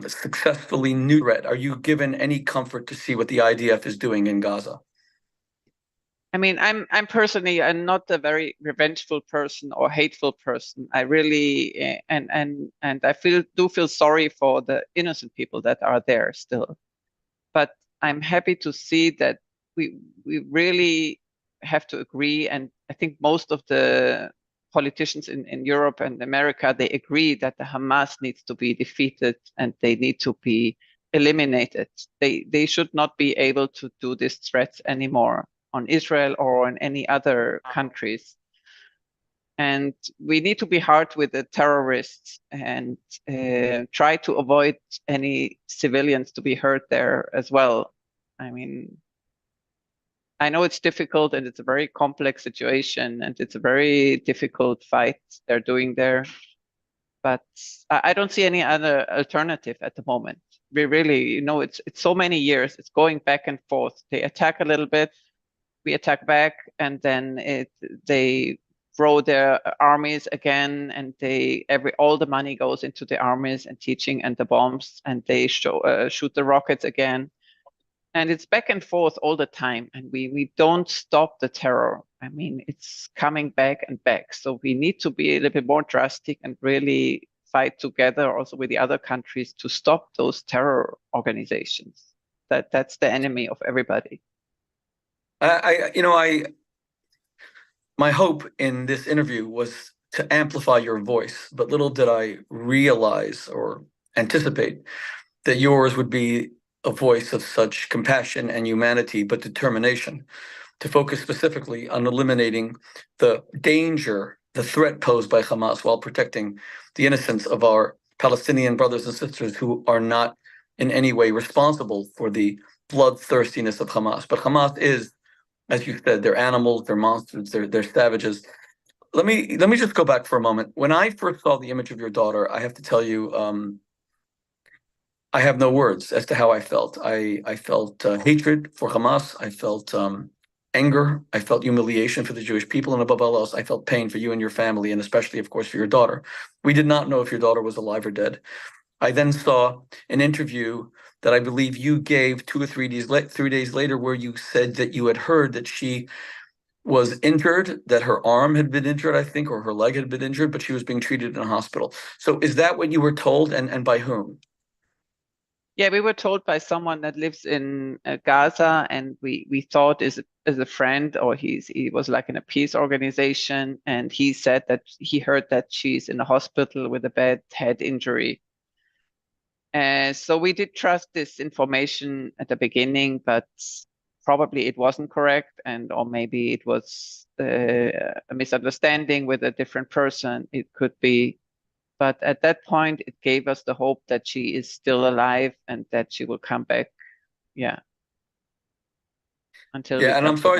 successfully new threat? Are you given any comfort to see what the IDF is doing in Gaza? I mean, I'm personally, I'm not a very revengeful person or hateful person. I really and I do feel sorry for the innocent people that are there still. But I'm happy to see that we really have to agree, and I think most of the politicians in Europe and America, they agree that the Hamas needs to be defeated and they need to be eliminated. They should not be able to do these threats anymore on Israel or on any other countries. And we need to be hard with the terrorists and try to avoid any civilians to be hurt there as well. I mean, I know it's difficult and it's a very complex situation and it's a very difficult fight they're doing there, but I don't see any other alternative at the moment. We really, it's so many years, it's going back and forth. They attack a little bit, we attack back, and then they grow their armies again, and all the money goes into the armies and teaching and the bombs, and they shoot the rockets again, and it's back and forth all the time, and we don't stop the terror. I mean, it's coming back and back, so we need to be a little bit more drastic and really fight together also with the other countries to stop those terror organizations. That's the enemy of everybody. My hope in this interview was to amplify your voice, but little did I realize or anticipate that yours would be a voice of such compassion and humanity, but determination to focus specifically on eliminating the danger, the threat posed by Hamas while protecting the innocence of our Palestinian brothers and sisters who are not in any way responsible for the bloodthirstiness of Hamas. But Hamas is, as you said, they're animals, they're monsters, they're savages. Let me just go back for a moment. When I first saw the image of your daughter, I have to tell you, I have no words as to how I felt. I felt hatred for Hamas. I felt anger. I felt humiliation for the Jewish people, and above all else, I felt pain for you and your family, and especially, of course, for your daughter. We did not know if your daughter was alive or dead. I then saw an interview that I believe you gave 2 or 3 days later, where you said that you had heard that she was injured, that her arm had been injured, I think, or her leg had been injured, but she was being treated in a hospital. So is that what you were told, and by whom? Yeah, we were told by someone that lives in Gaza, and we thought is a friend, or he was like in a peace organization, and he said that he heard that she's in a hospital with a bad head injury. So we did trust this information at the beginning, but probably it wasn't correct, or maybe it was a misunderstanding with a different person. It could be. But at that point, it gave us the hope that she is still alive and that she will come back. Yeah. Until we Yeah, and got the message.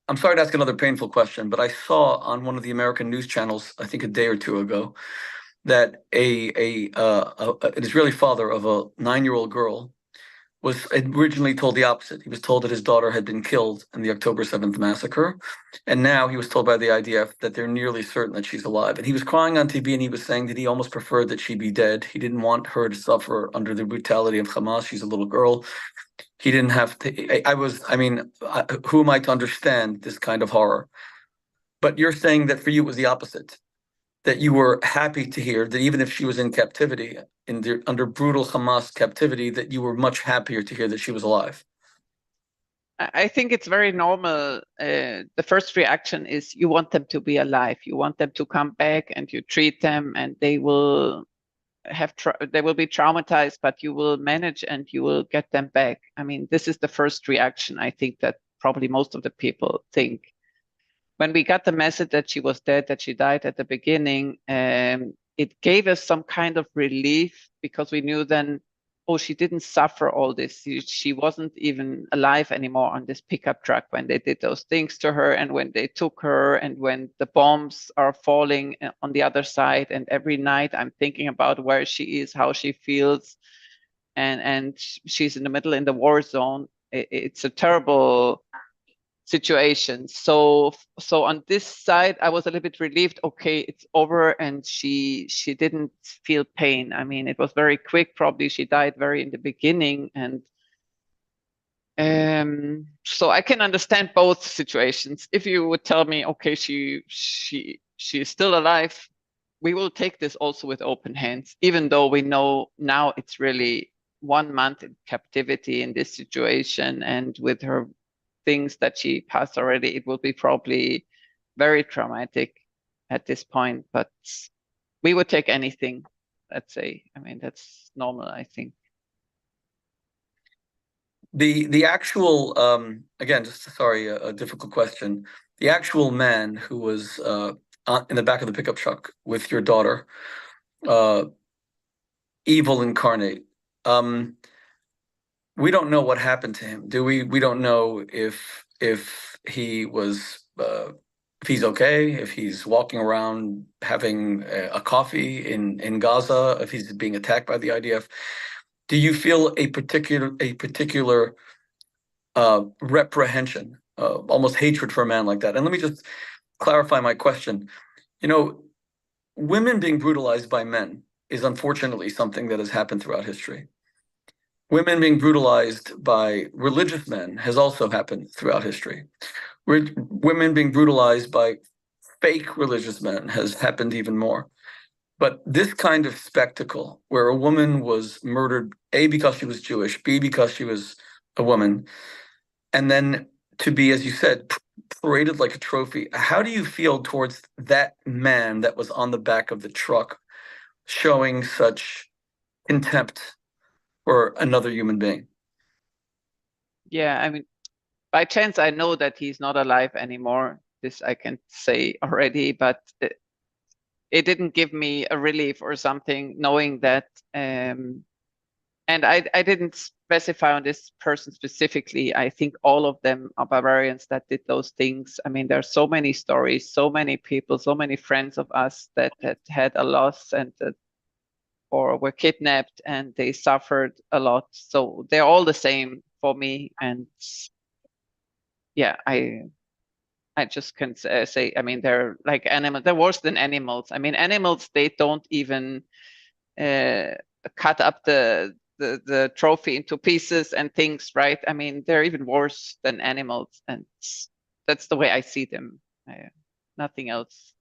I'm sorry to ask another painful question, but I saw on one of the American news channels, I think a day or two ago, that an Israeli father of a 9-year-old girl was originally told the opposite. He was told that his daughter had been killed in the October 7th massacre. And now he was told by the IDF that they're nearly certain that she's alive. And he was crying on TV and he was saying that he almost preferred that she be dead. He didn't want her to suffer under the brutality of Hamas. She's a little girl. He didn't have to. Who am I to understand this kind of horror? But you're saying that for you it was the opposite, that you were happy to hear that even if she was in captivity, under brutal Hamas captivity, that you were much happier to hear that she was alive. I think it's very normal. The first reaction is you want them to be alive. You want them to come back, and you treat them, and they will be traumatized, but you will manage and you will get them back. I mean, this is the first reaction. I think that probably most of the people think. When we got the message that she was dead, that she died at the beginning, it gave us some kind of relief, because we knew then, oh, she didn't suffer all this. She wasn't even alive anymore on this pickup truck when they did those things to her, and when they took her, and when the bombs are falling on the other side. And every night I'm thinking about where she is, how she feels, and she's in the war zone. It's a terrible situations. So on this side, I was a little bit relieved. Okay, it's over, and she didn't feel pain. I mean, it was very quick. Probably she died very in the beginning, and so I can understand both situations. If you would tell me, okay, she's still alive, we will take this also with open hands, even though we know now it's really 1 month in captivity in this situation, and with her things that she passed already, it will be probably very traumatic at this point. But we would take anything, let's say. I mean, that's normal, I think. The actual again, just sorry, a difficult question. The actual man who was in the back of the pickup truck with your daughter, uh, evil incarnate. We don't know what happened to him, do we? We don't know if he was if he's okay, if he's walking around having a coffee in Gaza, if he's being attacked by the IDF. Do you feel a particular reprehension, almost hatred for a man like that? And let me just clarify my question. You know, women being brutalized by men is unfortunately something that has happened throughout history. Women being brutalized by religious men has also happened throughout history. Women being brutalized by fake religious men has happened even more. But this kind of spectacle, where a woman was murdered, A, because she was Jewish, B, because she was a woman, and then to be, as you said, paraded like a trophy. How do you feel towards that man that was on the back of the truck showing such contempt for another human being? Yeah, I mean, by chance, I know that he's not alive anymore. This I can say already, but it didn't give me a relief or something knowing that. And I didn't specify on this person specifically. I think all of them are barbarians that did those things. I mean, there are so many stories, so many people, so many friends of us that had a loss and or were kidnapped, and they suffered a lot. So they're all the same for me. And yeah, I just can say, I mean, they're like animals. They're worse than animals. I mean, animals, they don't even cut up the trophy into pieces and things, right? I mean, they're even worse than animals, and that's the way I see them. Nothing else.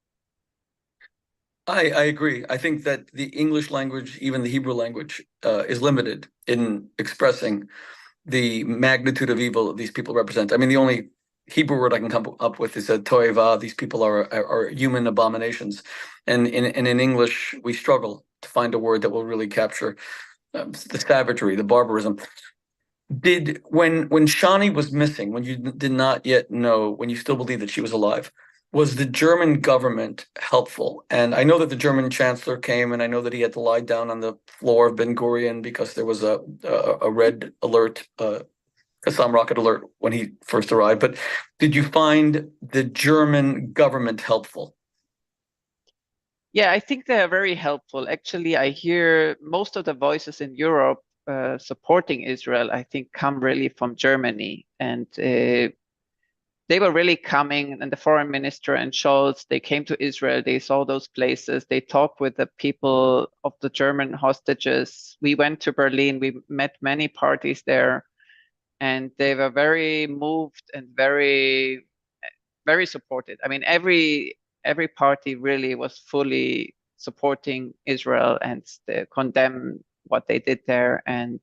I agree. I think that the English language, even the Hebrew language, is limited in expressing the magnitude of evil that these people represent. I mean, the only Hebrew word I can come up with is a toeva. These people are human abominations, and in English we struggle to find a word that will really capture the savagery, the barbarism. Did when Shani was missing, when you did not yet know, when you still believed that she was alive, was the German government helpful? And I know that the German chancellor came, and I know that he had to lie down on the floor of Ben Gurion because there was a red alert, Qassam rocket alert when he first arrived. But did you find the German government helpful? Yeah, I think they are very helpful. Actually, I hear most of the voices in Europe supporting Israel, I think, come really from Germany. And they were really coming, and the foreign minister and Scholz, they came to Israel, they saw those places, they talked with the people of the German hostages. We went to Berlin, we met many parties there, and they were very moved and very, very supported. I mean, every party really was fully supporting Israel and condemn what they did there. And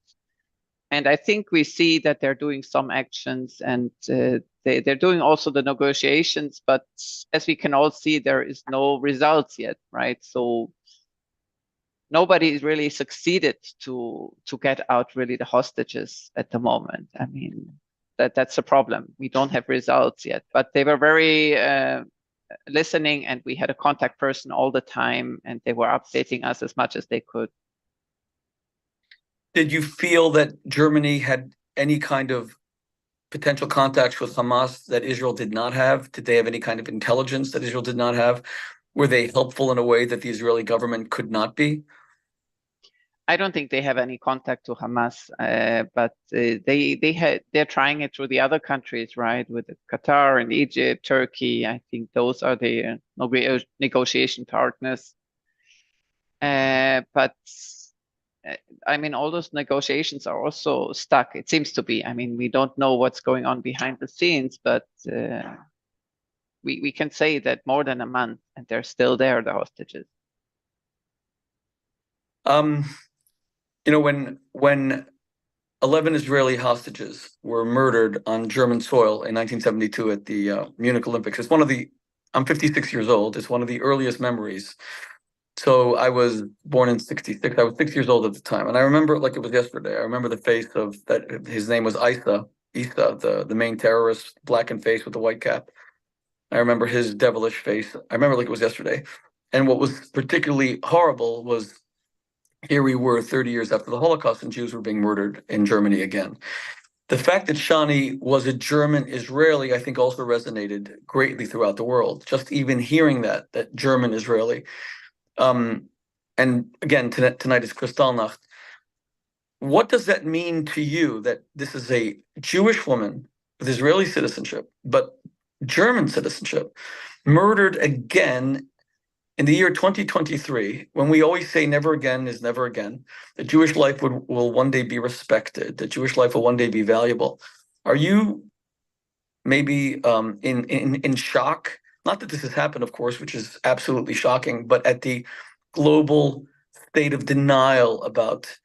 I think we see that they're doing some actions, and they're doing also the negotiations, but as we can all see, there is no results yet, right? So nobody really succeeded to get out really the hostages at the moment. I mean, that's a problem. We don't have results yet, but they were very listening, and we had a contact person all the time, and they were updating us as much as they could. Did you feel that Germany had any kind of potential contacts with Hamas that Israel did not have? Did they have any kind of intelligence that Israel did not have? Were they helpful in a way that the Israeli government could not be? I don't think they have any contact to Hamas, but they're trying it through the other countries, right? With Qatar and Egypt, Turkey. I think those are the negotiation partners. But I mean, all those negotiations are also stuck. It seems to be. I mean, we don't know what's going on behind the scenes, but we can say that more than a month, and they're still there, the hostages. When 11 Israeli hostages were murdered on German soil in 1972 at the Munich Olympics, I'm 56 years old. It's one of the earliest memories. So I was born in 66. I was 6 years old at the time. And I remember it like it was yesterday. I remember the face of that. His name was Isa, the main terrorist, blackened face with the white cap. I remember his devilish face. I remember like it was yesterday. And what was particularly horrible was here we were 30 years after the Holocaust and Jews were being murdered in Germany again. The fact that Shani was a German Israeli, I think also resonated greatly throughout the world. Just even hearing that German Israeli. And again, tonight is Kristallnacht. What does that mean to you that this is a Jewish woman with Israeli citizenship, but German citizenship, murdered again in the year 2023, when we always say never again is never again, the Jewish life will one day be respected, the Jewish life will one day be valuable. Are you maybe in shock? Not that this has happened, of course, which is absolutely shocking, but at the global state of denial about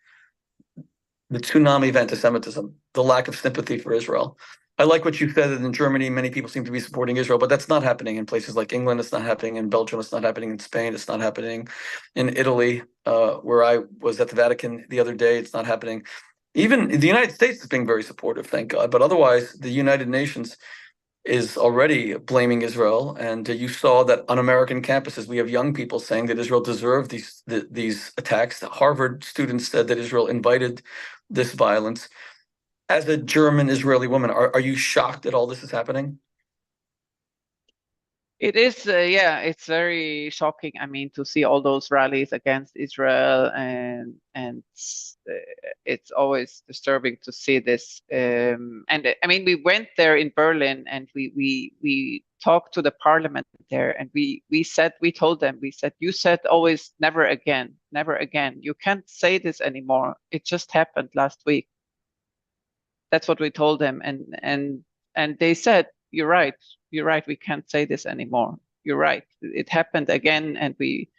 the tsunami of anti-Semitism, the lack of sympathy for Israel. I like what you said that in Germany, many people seem to be supporting Israel, but that's not happening in places like England. It's not happening in Belgium. It's not happening in Spain. It's not happening in Italy, where I was at the Vatican the other day. It's not happening. Even the United States is being very supportive, thank God. But otherwise, the United Nations is already blaming Israel. And you saw that on American campuses, we have young people saying that Israel deserved these attacks. Harvard students said that Israel invited this violence. As a German Israeli woman, are you shocked that all this is happening? It is, yeah, it's very shocking. I mean, to see all those rallies against Israel, and it's always disturbing to see this. And I mean, we went there in Berlin, and we talked to the parliament there, and we told them, we said, you said always never again, never again. You can't say this anymore. It just happened last week. That's what we told them, and they said, you're right, we can't say this anymore. You're right, it happened again, and we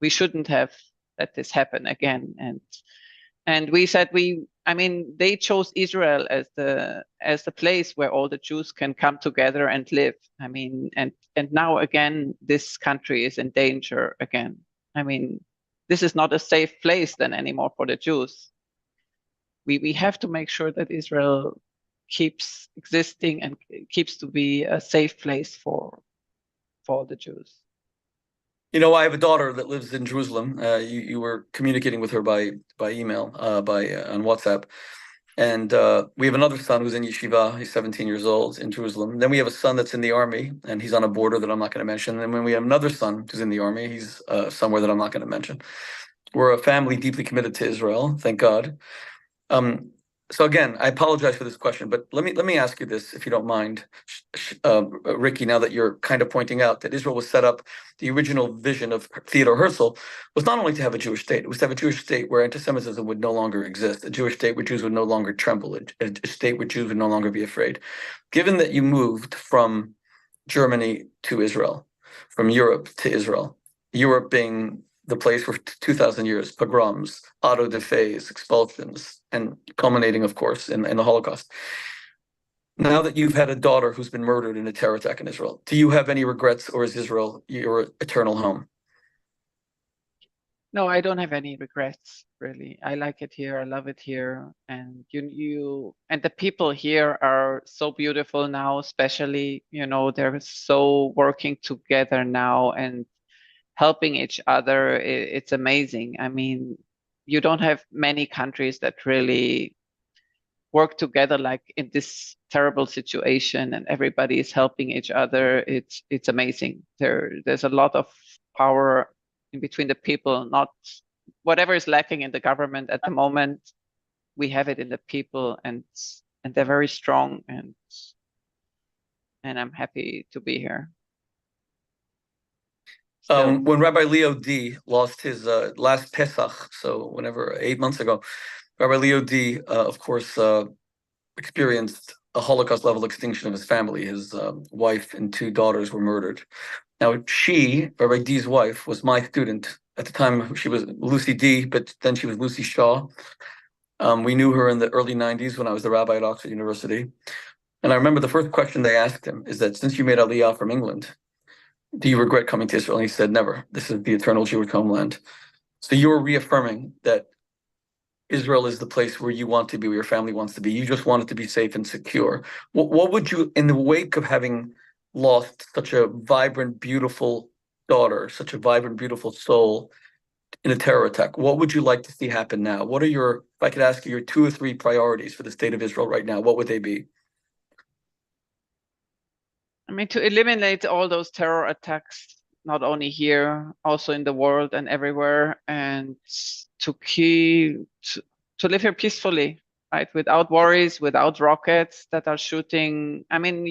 shouldn't have let this happen again. And we said, I mean, they chose Israel as the place where all the Jews can come together and live. I mean, and now again, this country is in danger again. I mean, this is not a safe place then anymore for the Jews. We have to make sure that Israel keeps existing and keeps to be a safe place for the Jews. You know, I have a daughter that lives in Jerusalem. You were communicating with her by email, on WhatsApp. And we have another son who's in yeshiva. He's 17 years old in Jerusalem. Then we have a son that's in the army, and he's on a border that I'm not going to mention. And when we have another son who's in the army, he's somewhere that I'm not going to mention. We're a family deeply committed to Israel, thank God. So again, I apologize for this question, but let me ask you this, if you don't mind, Ricky. Now that you're kind of pointing out that Israel was set up, the original vision of Theodor Herzl was not only to have a Jewish state; it was to have a Jewish state where anti-Semitism would no longer exist, a Jewish state where Jews would no longer tremble, a state where Jews would no longer be afraid. Given that you moved from Germany to Israel, from Europe to Israel, Europe being the place for 2,000 years, pogroms, auto da fes, expulsions, and culminating, of course, in the Holocaust. Now that you've had a daughter who's been murdered in a terror attack in Israel, do you have any regrets, or is Israel your eternal home? No, I don't have any regrets, really. I like it here. I love it here. And and the people here are so beautiful now, especially, they're so working together now and helping each other. It's amazing. I mean, you don't have many countries that really work together like in this terrible situation, and everybody is helping each other. It's amazing. There's a lot of power in between the people, whatever is lacking in the government at the moment, we have it in the people, and they're very strong, and I'm happy to be here. Still. When Rabbi Leo D lost his last Pesach, so whenever 8 months ago, Rabbi Leo D, of course, experienced a Holocaust level extinction of his family. His wife and 2 daughters were murdered. Now, she, Rabbi D's wife, was my student at the time. She was Lucy D, but then she was Lucy Shaw. We knew her in the early 90s when I was the rabbi at Oxford University. And I remember the first question they asked him is that since you made Aliyah from England, do you regret coming to Israel? And he said, never. This is the eternal Jewish homeland. So you're reaffirming that Israel is the place where you want to be, where your family wants to be. You just want it to be safe and secure. What would you, in the wake of having lost such a vibrant, beautiful daughter, such a vibrant, beautiful soul in a terror attack, what would you like to see happen now? What are your, if I could ask you, your 2 or 3 priorities for the state of Israel right now, what would they be? I mean, to eliminate all those terror attacks, not only here, also in the world and everywhere, and to live here peacefully, right? Without worries, without rockets that are shooting. I mean,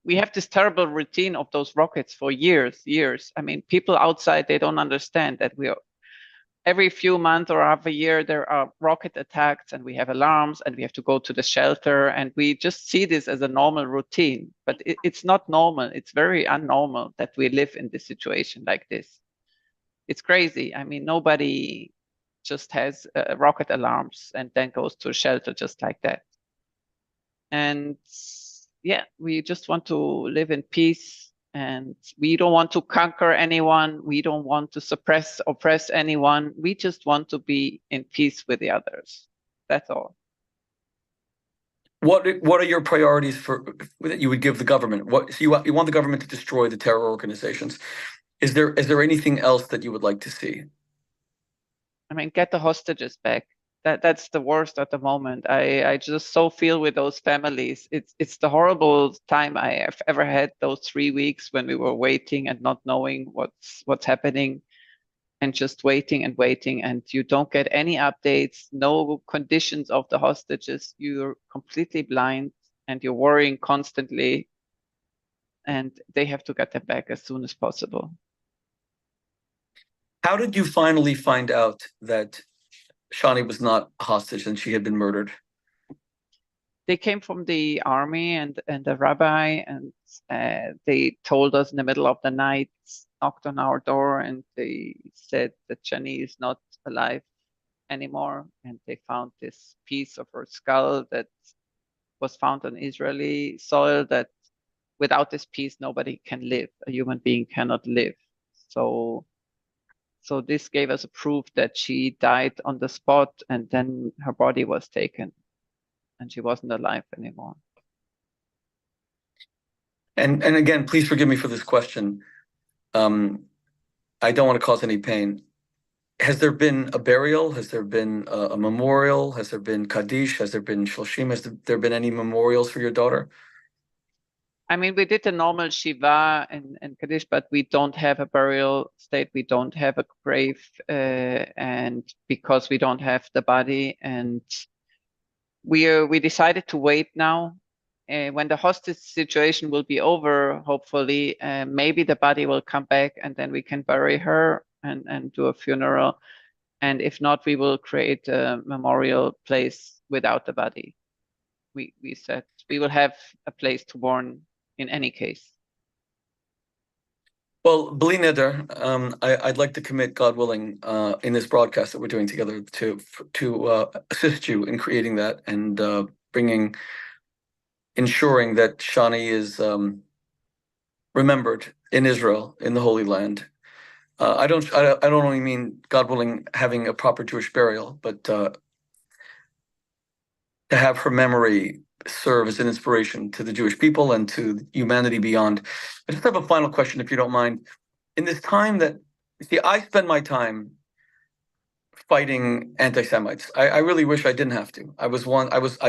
we have this terrible routine of those rockets for years. I mean, people outside, they don't understand that every few months or half a year, there are rocket attacks, and we have alarms, and we have to go to the shelter, and we just see this as a normal routine. But it's not normal. It's very unnormal that we live in this situation like this. It's crazy. I mean, nobody just has rocket alarms and then goes to a shelter just like that. And yeah, we just want to live in peace. And we don't want to conquer anyone. We don't want to oppress anyone. We just want to be in peace with the others. That's all. What are your priorities that you would give the government? So you want the government to destroy the terror organizations. Is there anything else that you would like to see? I mean, get the hostages back. That's the worst at the moment. I just so feel with those families. It's the horrible time I have ever had, those 3 weeks when we were waiting and not knowing what's happening, and just waiting and waiting, and you don't get any updates, no conditions of the hostages. You're completely blind, and you're worrying constantly, and they have to get them back as soon as possible. How did you finally find out that Shani was not a hostage and she had been murdered? They came from the army and the rabbi, and they told us in the middle of the night, knocked on our door, and they said that Shani is not alive anymore. And they found this piece of her skull that was found on Israeli soil, that without this piece, nobody can live. A human being cannot live. So this gave us a proof that she died on the spot, and then her body was taken, and she wasn't alive anymore. And again, please forgive me for this question. I don't want to cause any pain. Has there been a burial? Has there been a memorial? Has there been Kaddish? Has there been Shloshim? Has there been any memorials for your daughter? I mean, we did the normal Shiva and Kaddish, but we don't have a burial state. We don't have a grave, and because we don't have the body, and we decided to wait now. When the hostage situation will be over, hopefully, maybe the body will come back, and then we can bury her and do a funeral. And if not, we will create a memorial place without the body. We said we will have a place to mourn in any case. Well, Bli Neder, I'd like to commit, God willing, in this broadcast that we're doing together to assist you in creating that and ensuring that Shani is remembered in Israel, in the Holy Land. I don't only mean, God willing, having a proper Jewish burial, but to have her memory serve as an inspiration to the Jewish people and to humanity beyond. I just have a final question, if you don't mind. In this time that, see, I spend my time fighting anti-Semites. I really wish I didn't have to. I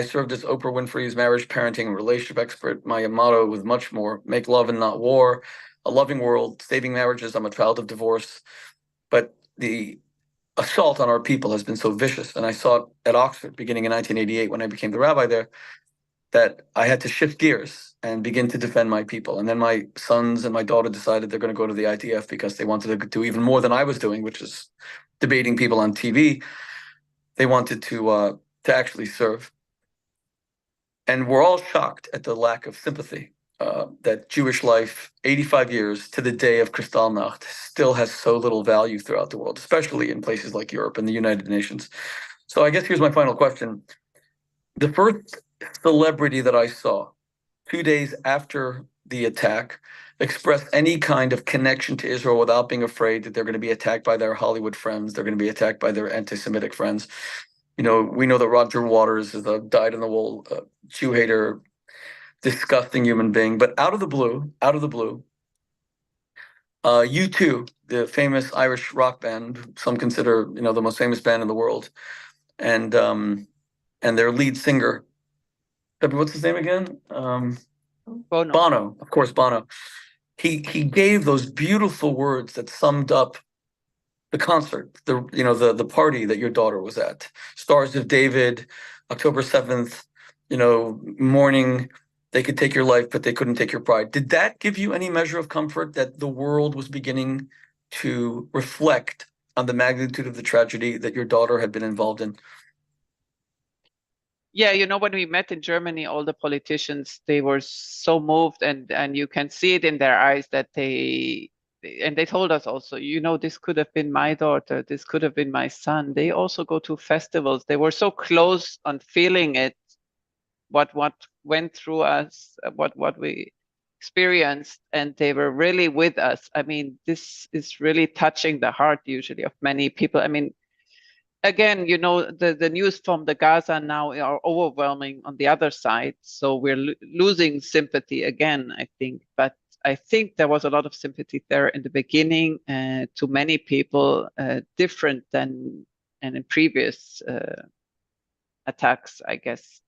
served as Oprah Winfrey's marriage, parenting, and relationship expert. My motto was much more: make love and not war, a loving world, saving marriages. I'm a child of divorce. But the assault on our people has been so vicious. And I saw it at Oxford beginning in 1988 when I became the rabbi there, that I had to shift gears and begin to defend my people. And then my sons and my daughter decided they're going to go to the IDF because they wanted to do even more than I was doing, which is debating people on TV. They wanted to actually serve. And we're all shocked at the lack of sympathy that Jewish life, 85 years to the day of Kristallnacht, still has so little value throughout the world, especially in places like Europe and the United Nations. So I guess here's my final question. The first celebrity that I saw 2 days after the attack express any kind of connection to Israel without being afraid that they're going to be attacked by their Hollywood friends, they're going to be attacked by their anti-Semitic friends. You know, we know that Roger Waters is a dyed-in-the-wool Jew hater, disgusting human being. But out of the blue, U2, the famous Irish rock band, some consider the most famous band in the world, and their lead singer, what's his name again? Bono. Bono, of course, Bono. He gave those beautiful words that summed up the concert, the party that your daughter was at. Stars of David, October 7th, morning, they could take your life, but they couldn't take your pride. Did that give you any measure of comfort that the world was beginning to reflect on the magnitude of the tragedy that your daughter had been involved in? Yeah, when we met in Germany, all the politicians, they were so moved, and you can see it in their eyes that they told us also, this could have been my daughter, this could have been my son. They also go to festivals. They were so close on feeling it, what went through us, what we experienced, and they were really with us. I mean, this is really touching the heart usually of many people. I mean, again, the news from the Gaza now are overwhelming on the other side. So we're losing sympathy again, I think. But I think there was a lot of sympathy there in the beginning to many people, different than in previous attacks, I guess,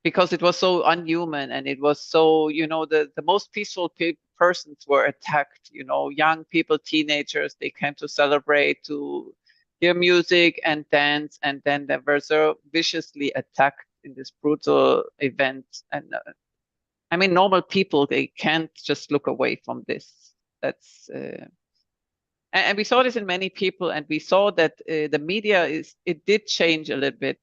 because it was so unhuman, and it was so, the most peaceful persons were attacked, young people, teenagers, they came to celebrate, to hear music and dance, and then they were so viciously attacked in this brutal event. And I mean, normal people, they can't just look away from this. That's and we saw this in many people, and we saw that the media it did change a little bit.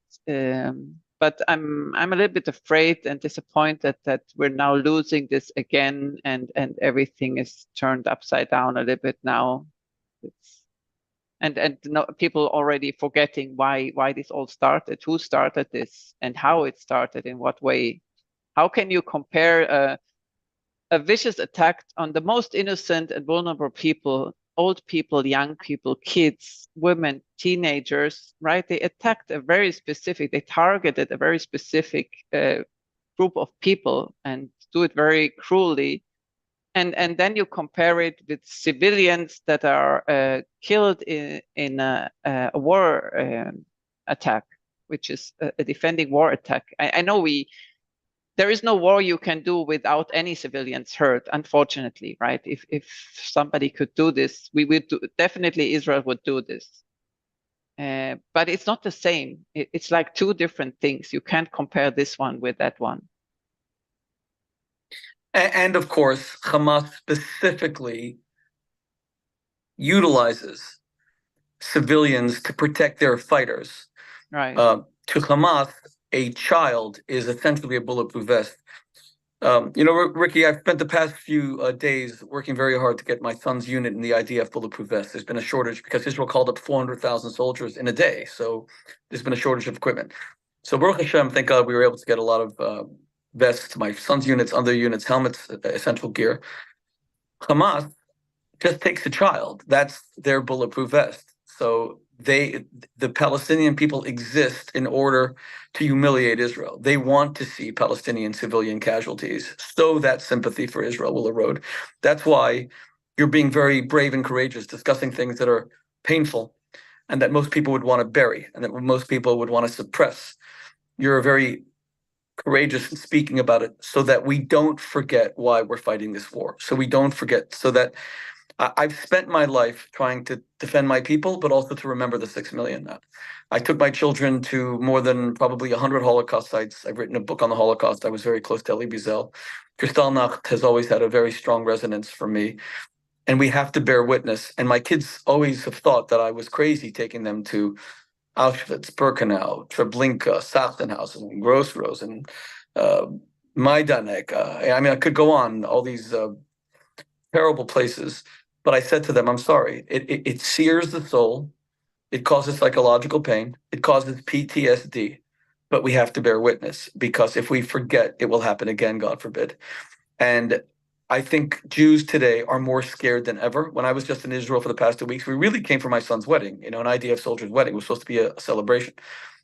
But I'm a little bit afraid and disappointed that we're now losing this again, and everything is turned upside down a little bit now. And people already forgetting why this all started, who started this, and how it started, in what way. How can you compare a vicious attack on the most innocent and vulnerable people, old people, young people, kids, women, teenagers, right? They attacked they targeted a very specific group of people, and do it very cruelly. And then you compare it with civilians that are killed in a war attack, which is a defending war attack. I know there is no war you can do without any civilians hurt, unfortunately, right? If somebody could do this, we would definitely Israel would do this. But it's not the same. It's like two different things. You can't compare this one with that one. And of course, Hamas specifically utilizes civilians to protect their fighters. Right. To Hamas, a child is essentially a bulletproof vest. Ricky, I've spent the past few days working very hard to get my son's unit in the IDF bulletproof vest. There's been a shortage because Israel called up 400,000 soldiers in a day. So there's been a shortage of equipment. So Baruch Hashem, thank God we were able to get a lot of vests, my son's units, other units, helmets, essential gear. Hamas just takes a child. That's their bulletproof vest. So the Palestinian people exist in order to humiliate Israel. They want to see Palestinian civilian casualties so that sympathy for Israel will erode. That's why you're being very brave and courageous, discussing things that are painful and that most people would want to bury and that most people would want to suppress. You're very courageous in speaking about it so that we don't forget why we're fighting this war. So we don't forget, so that I've spent my life trying to defend my people, but also to remember the 6 million. I took my children to more than probably 100 Holocaust sites. I've written a book on the Holocaust. I was very close to Elie Wiesel. Kristallnacht has always had a very strong resonance for me. And we have to bear witness. And my kids always have thought that I was crazy taking them to Auschwitz, Birkenau, Treblinka, Sachsenhausen, Grossrosen, uh, Majdanek. I mean, I could go on, all these terrible places. But I said to them, I'm sorry. It sears the soul. It causes psychological pain. It causes PTSD. But we have to bear witness, because if we forget, it will happen again, God forbid. And I think Jews today are more scared than ever. When I was just in Israel for the past 2 weeks, we really came for my son's wedding, an IDF soldier's wedding. It was supposed to be a celebration.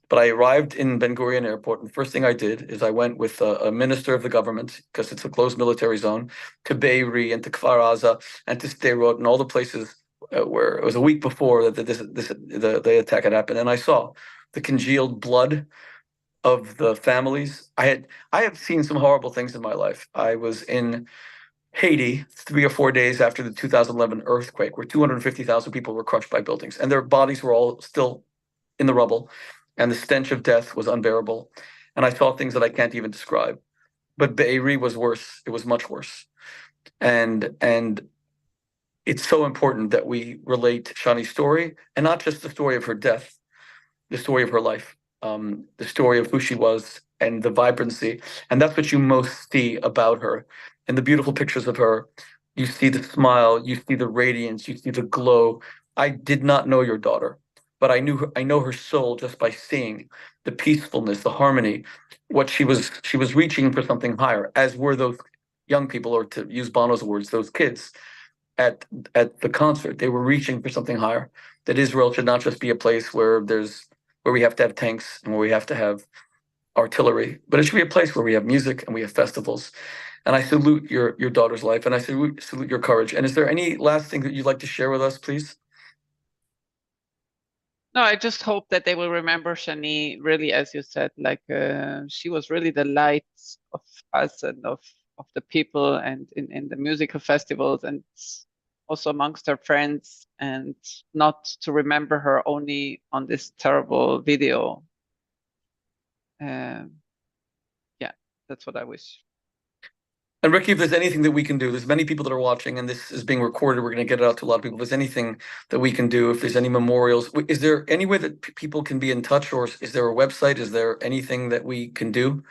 But I arrived in Ben Gurion Airport, and the first thing I did is I went with a minister of the government, because it's a closed military zone, to Be'eri and to Kfar Aza and to Sderot and all the places where it was a week before that the attack had happened. And I saw the congealed blood of the families. I have seen some horrible things in my life. I was in Haiti 3 or 4 days after the 2011 earthquake, where 250,000 people were crushed by buildings, and their bodies were all still in the rubble, and the stench of death was unbearable. And I saw things that I can't even describe. But Be'eri was worse. It was much worse. And it's so important that we relate Shani's story, and not just the story of her death, the story of her life, the story of who she was and the vibrancy. And that's what you most see about her. And the beautiful pictures of her, you see the smile, you see the radiance, you see the glow. I did not know your daughter, but I know her soul just by seeing the peacefulness, the harmony, what she was reaching for something higher, as were those young people, or to use Bono's words, those kids at the concert. They were reaching for something higher, that Israel should not just be a place where we have to have tanks and where we have to have artillery, but it should be a place where we have music and we have festivals. And I salute your daughter's life, and I salute your courage. And is there any last thing that you'd like to share with us, please? No, I just hope that they will remember Shani, really, as you said, like she was really the light of us and of the people, and in the musical festivals, and also amongst her friends, and not to remember her only on this terrible video. Yeah, that's what I wish. And Ricky, if there's anything that we can do, there's many people that are watching, and this is being recorded. We're going to get it out to a lot of people. If there's anything that we can do, if there's any memorials, is there any way that people can be in touch, or is there a website? Is there anything that we can do?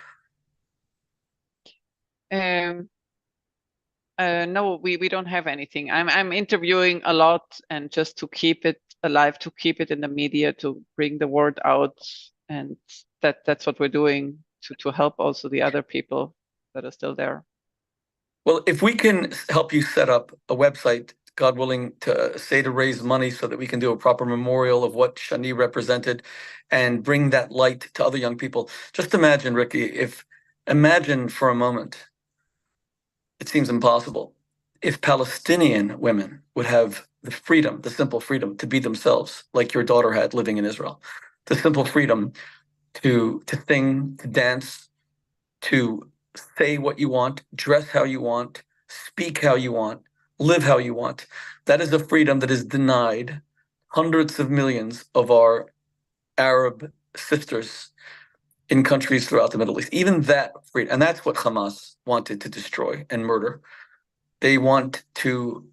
No, we don't have anything. I'm interviewing a lot, and just to keep it alive, to keep it in the media, to bring the word out, and that's what we're doing to help also the other people that are still there. Well, if we can help you set up a website, God willing, to raise money so that we can do a proper memorial of what Shani represented and bring that light to other young people. Just imagine, Ricky, imagine for a moment, it seems impossible, if Palestinian women would have the freedom, the simple freedom to be themselves, like your daughter had living in Israel, the simple freedom to sing, to dance, to say what you want, dress how you want, speak how you want, live how you want. That is a freedom that is denied hundreds of millions of our Arab sisters in countries throughout the Middle East. Even that freedom, and that's what Hamas wanted to destroy and murder. They want to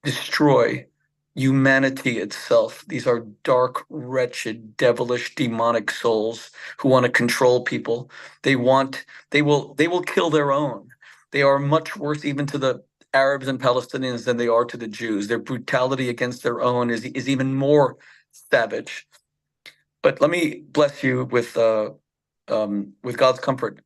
destroy humanity itself. These are dark, wretched, devilish, demonic souls who want to control people. They will kill their own. They are much worse even to the Arabs and Palestinians than they are to the Jews. Their brutality against their own is even more savage. But let me bless you with God's comfort.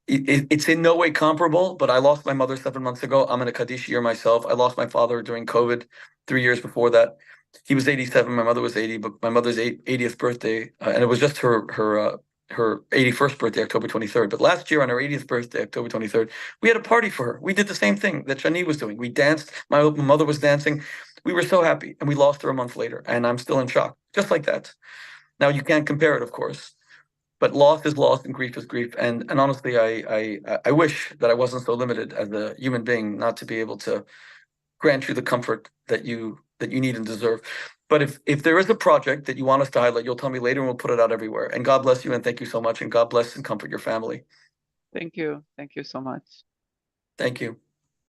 It's in no way comparable, but I lost my mother 7 months ago. I'm in a Kaddish year myself. I lost my father during COVID 3 years before that. He was 87, my mother was 80, but my mother's 80th birthday, and it was just her 81st birthday, October 23rd. But last year on her 80th birthday, October 23rd, we had a party for her. We did the same thing that Shani was doing. We danced. My mother was dancing. We were so happy, and we lost her a month later, and I'm still in shock, just like that. Now, you can't compare it, of course. But loss is loss and grief is grief. And honestly, I wish that I wasn't so limited as a human being not to be able to grant you the comfort that you need and deserve. But if there is a project that you want us to highlight, you'll tell me later and we'll put it out everywhere. And God bless you and thank you so much. And God bless and comfort your family. Thank you. Thank you so much. Thank you.